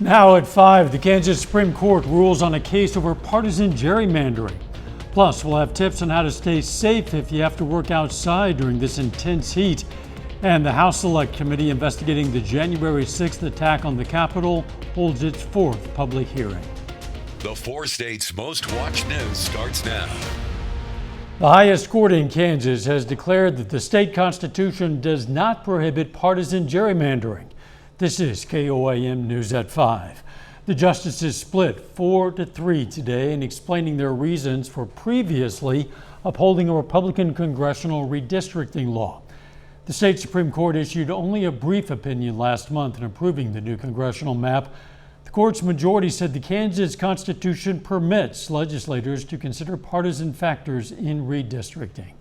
Now at 5, the Kansas Supreme Court rules on a case over partisan gerrymandering. Plus, we'll have tips on how to stay safe if you have to work outside during this intense heat. And the House Select Committee investigating the January 6th attack on the Capitol holds its 4th public hearing. The 4 states' most watched news starts now. The highest court in Kansas has declared that the state constitution does not prohibit partisan gerrymandering. This is KOAM News at 5. The justices split 4-3 today in explaining their reasons for previously upholding a Republican congressional redistricting law. The state Supreme Court issued only a brief opinion last month in approving the new congressional map. The court's majority said the Kansas Constitution permits legislators to consider partisan factors in redistricting.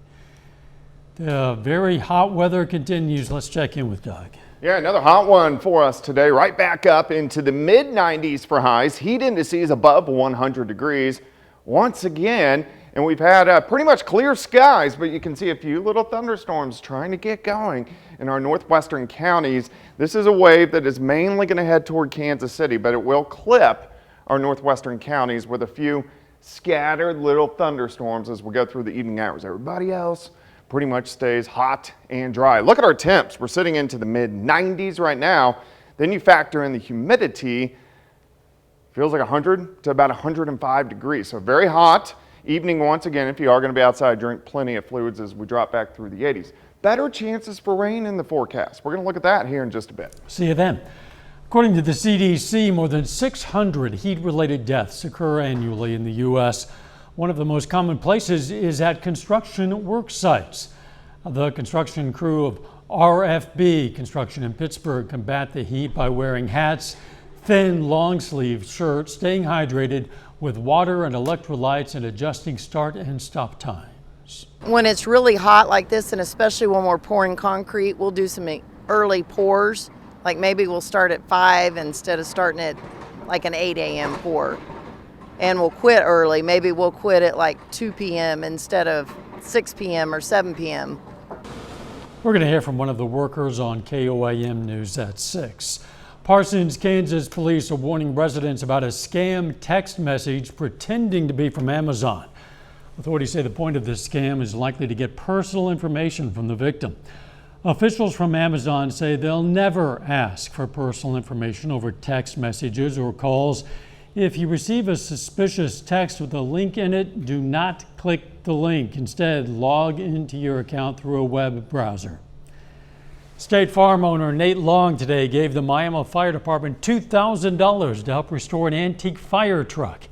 The very hot weather continues. Let's check in with Doug. Yeah, another hot one for us today. Right back up into the mid-90s for highs. Heat indices above 100 degrees once again. And we've had pretty much clear skies, but you can see a few little thunderstorms trying to get going in our northwestern counties. This is a wave that is mainly going to head toward Kansas City, but it will clip our northwestern counties with a few scattered little thunderstorms as we go through the evening hours. Everybody else pretty much stays hot and dry. Look at our temps. We're sitting into the mid-90s right now. Then you factor in the humidity. Feels like 100 to about 105 degrees. So very hot. Evening once again, if you are going to be outside, drink plenty of fluids as we drop back through the 80s. Better chances for rain in the forecast. We're going to look at that here in just a bit. See you then. According to the CDC, more than 600 heat-related deaths occur annually in the U.S. One of the most common places is at construction work sites. The construction crew of RFB Construction in Pittsburgh combat the heat by wearing hats, thin long-sleeve shirts, staying hydrated with water and electrolytes, and adjusting start and stop times. When it's really hot like this, and especially when we're pouring concrete, we'll do some early pours. Like maybe we'll start at 5 instead of starting at like an 8 a.m. pour. And we'll quit early. Maybe we'll quit at like 2 p.m. instead of 6 p.m. or 7 p.m. We're going to hear from one of the workers on KOAM News at 6. Parsons, Kansas police are warning residents about a scam text message pretending to be from Amazon. Authorities say the point of this scam is likely to get personal information from the victim. Officials from Amazon say they'll never ask for personal information over text messages or calls. If you receive a suspicious text with a link in it, do not click the link. Instead, log into your account through a web browser. State Farm owner Nate Long today gave the Miami Fire Department $2,000 to help restore an antique fire truck.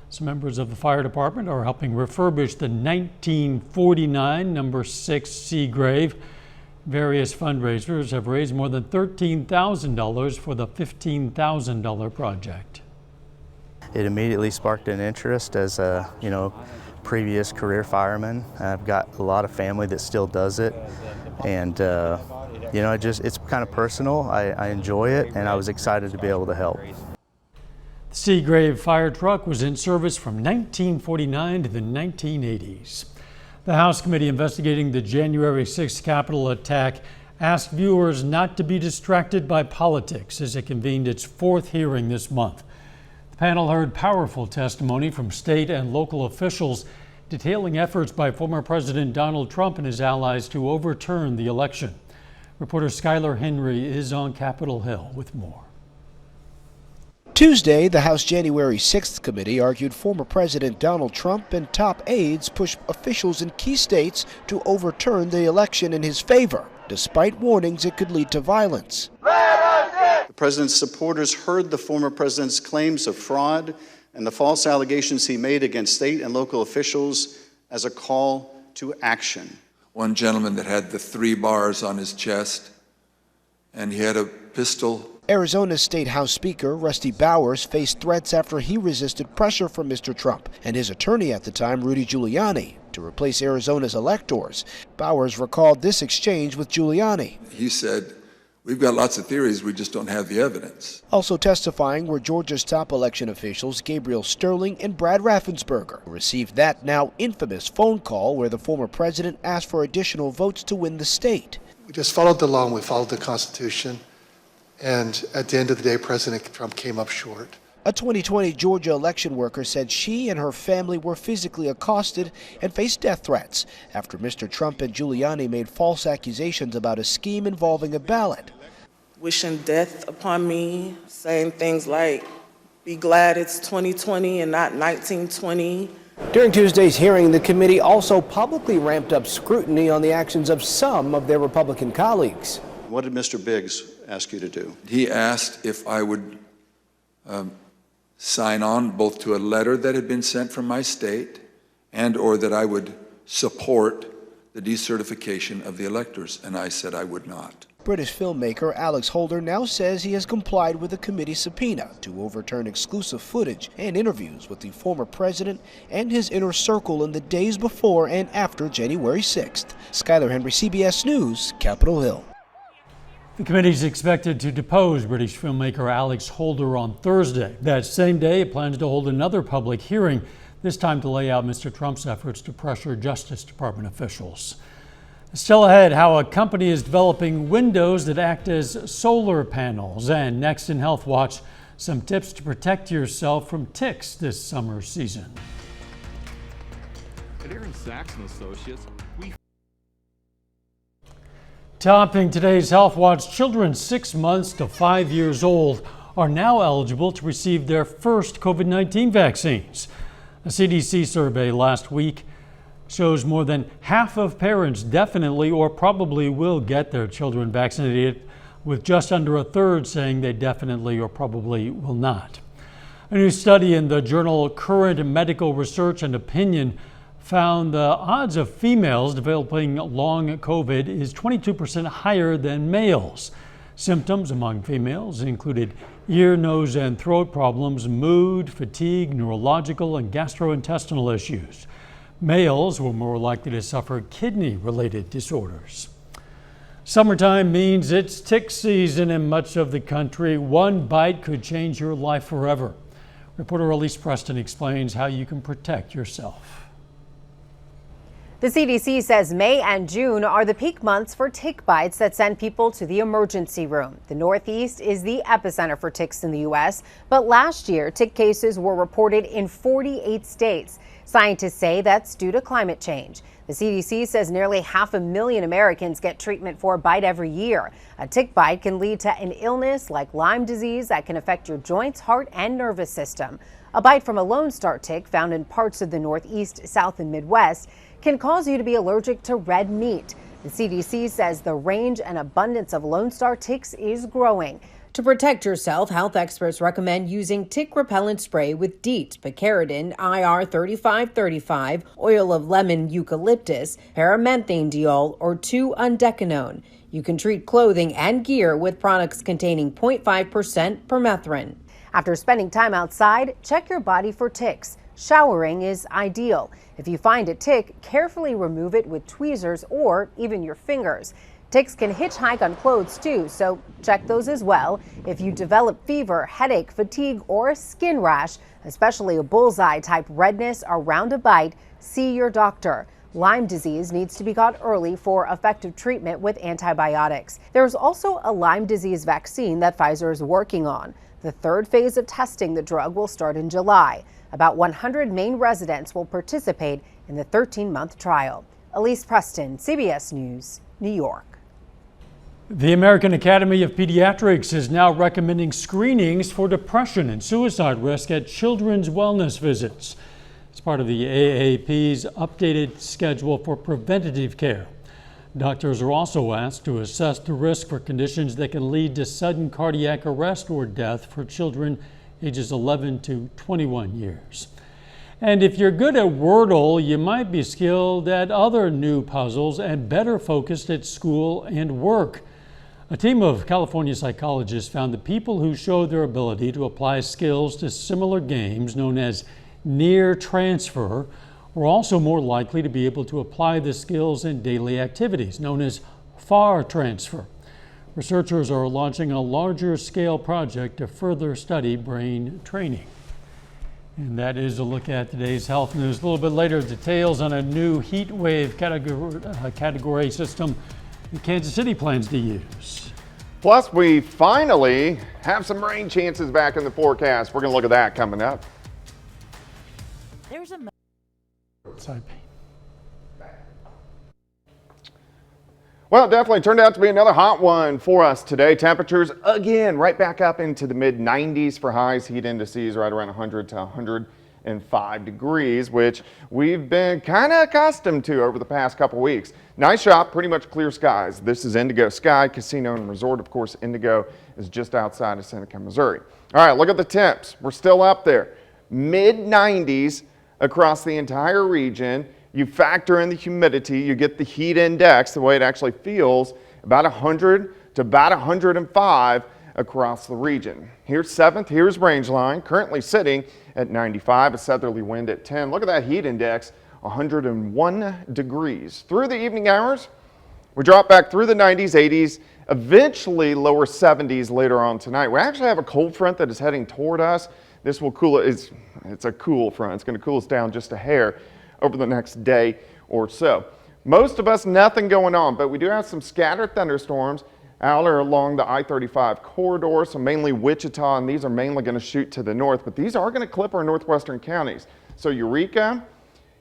Some members of the fire department are helping refurbish the 1949 number 6 Seagrave. Various fundraisers have raised more than $13,000 for the $15,000 project. It immediately sparked an interest as a, previous career fireman. I've got a lot of family that still does it, and it's kind of personal. I enjoy it, and I was excited to be able to help. The Seagrave fire truck was in service from 1949 to the 1980s. The House committee investigating the January 6th Capitol attack asked viewers not to be distracted by politics as it convened its 4th hearing this month. The panel heard powerful testimony from state and local officials detailing efforts by former President Donald Trump and his allies to overturn the election. Reporter Skylar Henry is on Capitol Hill with more. Tuesday, the House January 6th committee argued former President Donald Trump and top aides pushed officials in key states to overturn the election in his favor, despite warnings it could lead to violence. The president's supporters heard the former president's claims of fraud and the false allegations he made against state and local officials as a call to action. One gentleman that had the 3 bars on his chest, and he had a pistol. Arizona's State House Speaker Rusty Bowers faced threats after he resisted pressure from Mr. Trump and his attorney at the time, Rudy Giuliani, to replace Arizona's electors. Bowers recalled this exchange with Giuliani. He said, "We've got lots of theories, we just don't have the evidence." Also testifying were Georgia's top election officials Gabriel Sterling and Brad Raffensperger, who received that now infamous phone call where the former president asked for additional votes to win the state. We just followed the law and we followed the Constitution. And at the end of the day, President Trump came up short. A 2020 Georgia election worker said she and her family were physically accosted and faced death threats after Mr. Trump and Giuliani made false accusations about a scheme involving a ballot. Wishing death upon me, saying things like, be glad it's 2020 and not 1920. During Tuesday's hearing, the committee also publicly ramped up scrutiny on the actions of some of their Republican colleagues. What did Mr. Biggs ask you to do? He asked if I would sign on both to a letter that had been sent from my state and or that I would support the decertification of the electors, and I said I would not. British filmmaker Alex Holder now says he has complied with the committee's subpoena to overturn exclusive footage and interviews with the former president and his inner circle in the days before and after January 6th. Skylar Henry, CBS News, Capitol Hill. The committee is expected to depose British filmmaker Alex Holder on Thursday. That same day, it plans to hold another public hearing, this time to lay out Mr. Trump's efforts to pressure Justice Department officials. Still ahead, how a company is developing windows that act as solar panels. And next in Health Watch, some tips to protect yourself from ticks this summer season. At Aaron Sachs & Associates, Topping today's Health Watch, children 6 months to 5 years old are now eligible to receive their first COVID-19 vaccines. A CDC survey last week shows more than half of parents definitely or probably will get their children vaccinated, with just under a third saying they definitely or probably will not. A new study in the journal Current Medical Research and Opinion found the odds of females developing long COVID is 22% higher than males. Symptoms among females included ear, nose, and throat problems, mood, fatigue, neurological, and gastrointestinal issues. Males were more likely to suffer kidney-related disorders. Summertime means it's tick season in much of the country. One bite could change your life forever. Reporter Elise Preston explains how you can protect yourself. The CDC says May and June are the peak months for tick bites that send people to the emergency room. The Northeast is the epicenter for ticks in the U.S., but last year, tick cases were reported in 48 states. Scientists say that's due to climate change. The CDC says nearly 500,000 Americans get treatment for a bite every year. A tick bite can lead to an illness like Lyme disease that can affect your joints, heart, and nervous system. A bite from a Lone Star tick found in parts of the Northeast, South, and Midwest can cause you to be allergic to red meat. The CDC says the range and abundance of Lone Star ticks is growing. To protect yourself, health experts recommend using tick repellent spray with DEET, picaridin, IR 3535, oil of lemon eucalyptus, paramethane diol, or 2-undecanone. You can treat clothing and gear with products containing 0.5% permethrin. After spending time outside, check your body for ticks. Showering is ideal. If you find a tick, carefully remove it with tweezers or even your fingers. Ticks can hitchhike on clothes too, so check those as well. If you develop fever, headache, fatigue, or a skin rash, especially a bullseye type redness around a bite, see your doctor. Lyme disease needs to be caught early for effective treatment with antibiotics. There's also a Lyme disease vaccine that Pfizer is working on. The third phase of testing the drug will start in July. About 100 Maine residents will participate in the 13-month trial. Elise Preston, CBS News, New York. The American Academy of Pediatrics is now recommending screenings for depression and suicide risk at children's wellness visits. It's part of the AAP's updated schedule for preventative care. Doctors are also asked to assess the risk for conditions that can lead to sudden cardiac arrest or death for children ages 11 to 21 years. And if you're good at Wordle, you might be skilled at other new puzzles and better focused at school and work. A team of California psychologists found that people who show their ability to apply skills to similar games known as near transfer were also more likely to be able to apply the skills in daily activities known as far transfer. Researchers are launching a larger scale project to further study brain training. And that is a look at today's health news. A little bit later, details on a new heat wave category system that Kansas City plans to use. Plus, we finally have some rain chances back in the forecast. We're going to look at that coming up. There's a Sorry. Well, it definitely turned out to be another hot one for us today. Temperatures, again, right back up into the mid-90s for highs. Heat indices right around 100 to 105 degrees, which we've been kind of accustomed to over the past couple weeks. Nice shot, pretty much clear skies. This is Indigo Sky Casino and Resort. Of course, Indigo is just outside of Seneca, Missouri. All right, look at the temps. We're still up there. Mid-90s across the entire region. You factor in the humidity, you get the heat index, the way it actually feels, about 100 to about 105 across the region. Here's 7th, here's Rangeline, currently sitting at 95, a southerly wind at 10. Look at that heat index, 101 degrees. Through the evening hours, we drop back through the 90s, 80s, eventually lower 70s later on tonight. We actually have a cold front that is heading toward us. This will cool it. It's a cool front. It's going to cool us down just a hair over the next day or so. Most of us, nothing going on, but we do have some scattered thunderstorms out or along the I-35 corridor, so mainly Wichita, and these are mainly going to shoot to the north, but these are going to clip our northwestern counties. So Eureka,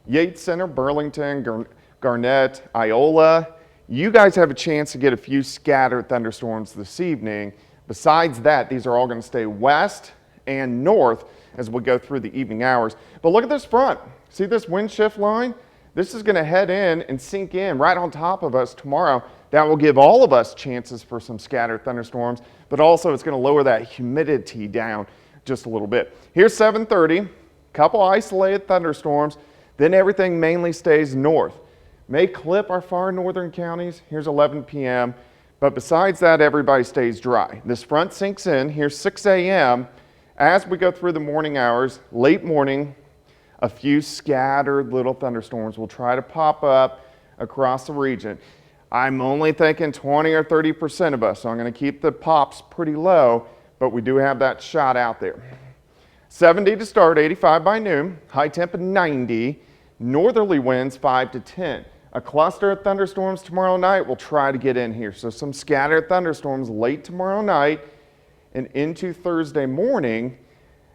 Yates Center, Burlington, Garnett, Iola, you guys have a chance to get a few scattered thunderstorms this evening. Besides that, these are all going to stay west and north as we go through the evening hours. But look at this front. See this wind shift line? This is going to head in and sink in right on top of us tomorrow. That will give all of us chances for some scattered thunderstorms, but also it's going to lower that humidity down just a little bit. Here's 7:30, couple isolated thunderstorms, then everything mainly stays north. May clip our far northern counties. Here's 11 p.m., but besides that, everybody stays dry. This front sinks in. Here's 6 a.m. As we go through the morning hours, late morning, a few scattered little thunderstorms will try to pop up across the region. I'm only thinking 20 or 30% of us, so I'm going to keep the pops pretty low, but we do have that shot out there. 70 to start, 85 by noon, high temp at 90, northerly winds 5 to 10. A cluster of thunderstorms tomorrow night will try to get in here, so some scattered thunderstorms late tomorrow night and into Thursday morning.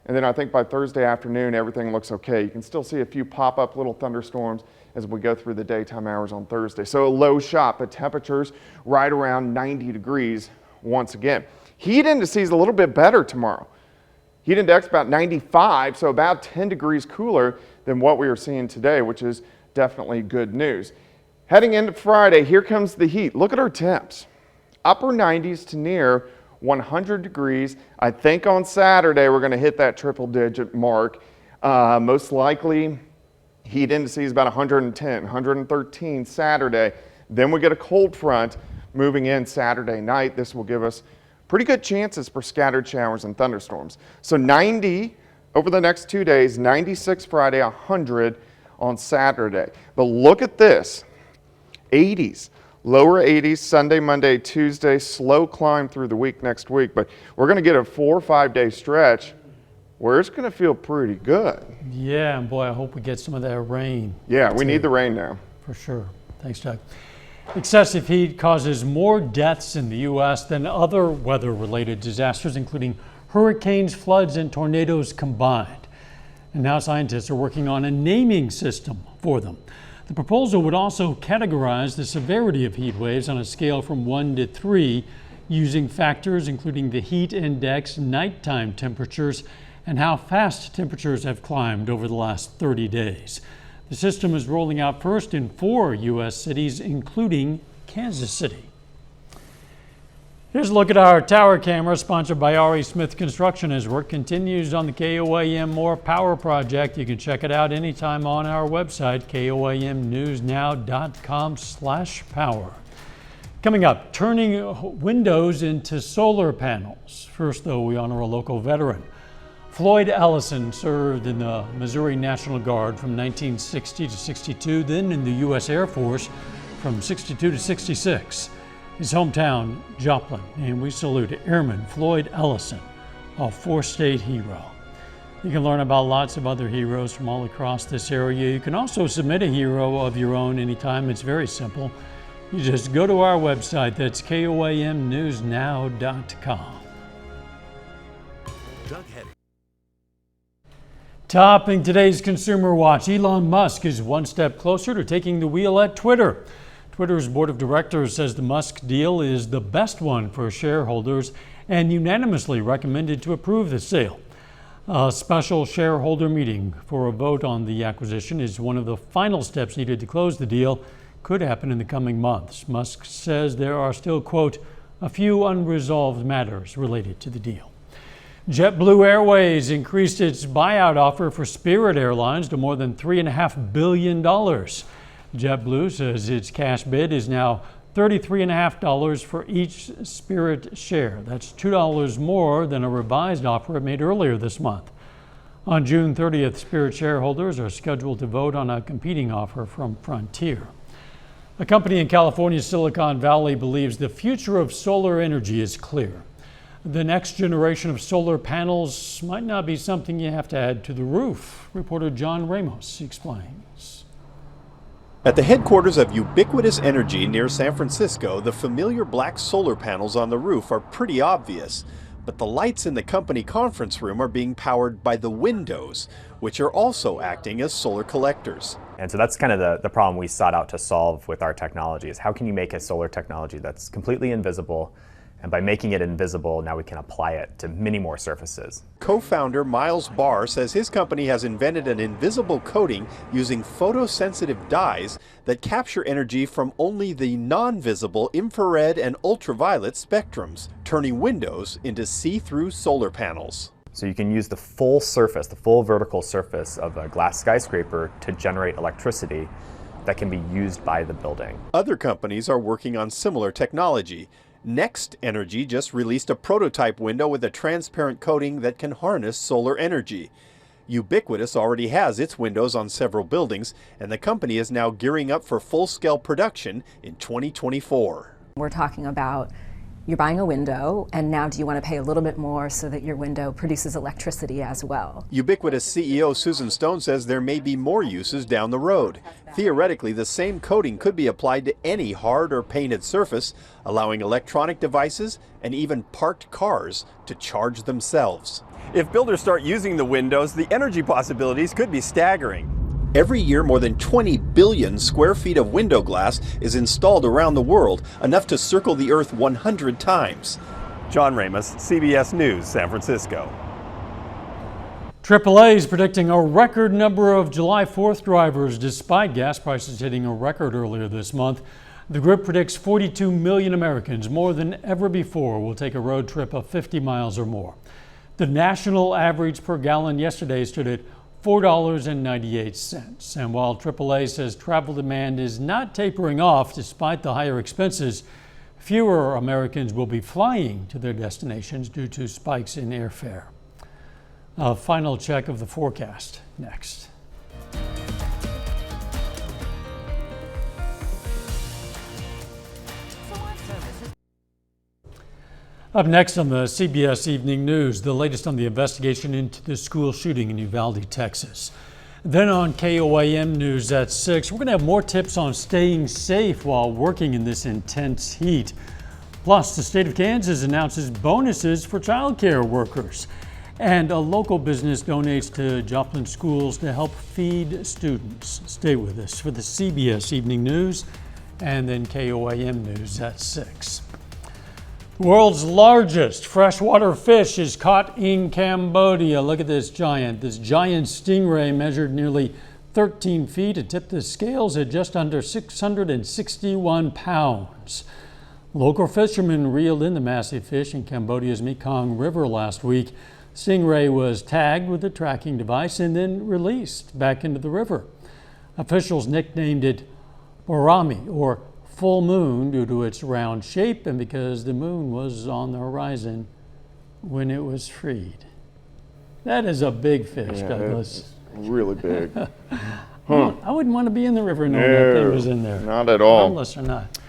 And then I think by Thursday afternoon, everything looks okay. You can still see a few pop-up little thunderstorms as we go through the daytime hours on Thursday. So a low shot, but temperatures right around 90 degrees once again. Heat indices a little bit better tomorrow. Heat index about 95, so about 10 degrees cooler than what we are seeing today, which is definitely good news. Heading into Friday, here comes the heat. Look at our temps. Upper 90s to near 100 degrees. I think on Saturday we're going to hit that triple digit mark. Most likely heat indices about 110, 113 Saturday. Then we get a cold front moving in Saturday night. This will give us pretty good chances for scattered showers and thunderstorms. So 90 over the next 2 days, 96 Friday, 100 on Saturday. But look at this, 80s. Lower 80s Sunday, Monday, Tuesday, slow climb through the week next week, but we're going to get a 4 or 5 day stretch where it's going to feel pretty good. Yeah, and boy, I hope we get some of that rain. Yeah, we need the rain now. For sure. Thanks, Doug. Excessive heat causes more deaths in the U.S. than other weather-related disasters, including hurricanes, floods, and tornadoes combined. And now scientists are working on a naming system for them. The proposal would also categorize the severity of heat waves on a scale from 1 to 3 using factors including the heat index, nighttime temperatures, and how fast temperatures have climbed over the last 30 days. The system is rolling out first in 4 U.S. cities, including Kansas City. Here's a look at our tower camera, sponsored by R.E. Smith Construction, as work continues on the KOAM More Power Project. You can check it out anytime on our website, koamnewsnow.com/power. Coming up, turning windows into solar panels. First, though, we honor a local veteran. Floyd Ellison served in the Missouri National Guard from 1960 to 62, then in the U.S. Air Force from 62 to 66. His hometown, Joplin, and we salute Airman Floyd Ellison, a 4-state hero. You can learn about lots of other heroes from all across this area. You can also submit a hero of your own anytime. It's very simple. You just go to our website, that's KOAMnewsnow.com. Doug Henning. Topping today's Consumer Watch, Elon Musk is one step closer to taking the wheel at Twitter. Twitter's board of directors says the Musk deal is the best one for shareholders and unanimously recommended to approve the sale. A special shareholder meeting for a vote on the acquisition is one of the final steps needed to close the deal. Could happen in the coming months. Musk says there are still, quote, a few unresolved matters related to the deal. JetBlue Airways increased its buyout offer for Spirit Airlines to more than $3.5 billion. JetBlue says its cash bid is now $33.50 for each Spirit share. That's $2 more than a revised offer it made earlier this month. On June 30th, Spirit shareholders are scheduled to vote on a competing offer from Frontier. A company in California's Silicon Valley believes the future of solar energy is clear. The next generation of solar panels might not be something you have to add to the roof. Reporter John Ramos explains. At the headquarters of Ubiquitous Energy near San Francisco, the familiar black solar panels on the roof are pretty obvious. But the lights in the company conference room are being powered by the windows, which are also acting as solar collectors. And so that's kind of the problem we sought out to solve with our technology, is how can you make a solar technology that's completely invisible? And by making it invisible, now we can apply it to many more surfaces. Co-founder Miles Barr says his company has invented an invisible coating using photosensitive dyes that capture energy from only the non-visible infrared and ultraviolet spectrums, turning windows into see-through solar panels. So you can use the full surface, the full vertical surface of a glass skyscraper to generate electricity that can be used by the building. Other companies are working on similar technology. Next Energy just released a prototype window with a transparent coating that can harness solar energy. Ubiquitous already has its windows on several buildings, and the company is now gearing up for full-scale production in 2024. We're talking about you're buying a window, and now do you want to pay a little bit more so that your window produces electricity as well? Ubiquitous CEO Susan Stone says there may be more uses down the road. Theoretically, the same coating could be applied to any hard or painted surface, allowing electronic devices and even parked cars to charge themselves. If builders start using the windows, the energy possibilities could be staggering. Every year, more than 20 billion square feet of window glass is installed around the world, enough to circle the Earth 100 times. John Ramos, CBS News, San Francisco. AAA is predicting a record number of July 4th drivers despite gas prices hitting a record earlier this month. The group predicts 42 million Americans, more than ever before, will take a road trip of 50 miles or more. The national average per gallon yesterday stood at $4.98. And while AAA says travel demand is not tapering off despite the higher expenses, fewer Americans will be flying to their destinations due to spikes in airfare. A final check of the forecast next. Up next on the CBS Evening News, the latest on the investigation into the school shooting in Uvalde, Texas. Then on KOAM News at 6, we're going to have more tips on staying safe while working in this intense heat. Plus, the state of Kansas announces bonuses for childcare workers. And a local business donates to Joplin schools to help feed students. Stay with us for the CBS Evening News and then KOAM News at 6. The world's largest freshwater fish is caught in Cambodia. Look at this giant. This giant stingray measured nearly 13 feet. It tipped the scales at just under 661 pounds. Local fishermen reeled in the massive fish in Cambodia's Mekong River last week. Stingray was tagged with a tracking device and then released back into the river. Officials nicknamed it Borami, or full moon, due to its round shape and because the moon was on the horizon when it was freed. That is a big fish, Douglas. Really big. I wouldn't want to be in the river knowing that thing was in there. Not at all. Harmless or not.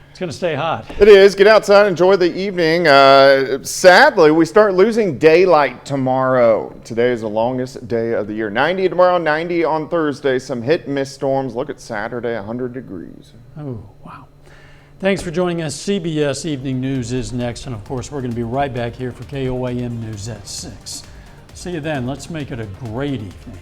It's going to stay hot. It is. Get outside, enjoy the evening. Sadly, we start losing daylight tomorrow. Today is the longest day of the year. 90 tomorrow, 90 on Thursday. Some hit and miss storms. Look at Saturday, 100 degrees. Oh, wow. Thanks for joining us. CBS Evening News is next, and of course, we're going to be right back here for KOAM News at 6. See you then. Let's make it a great evening.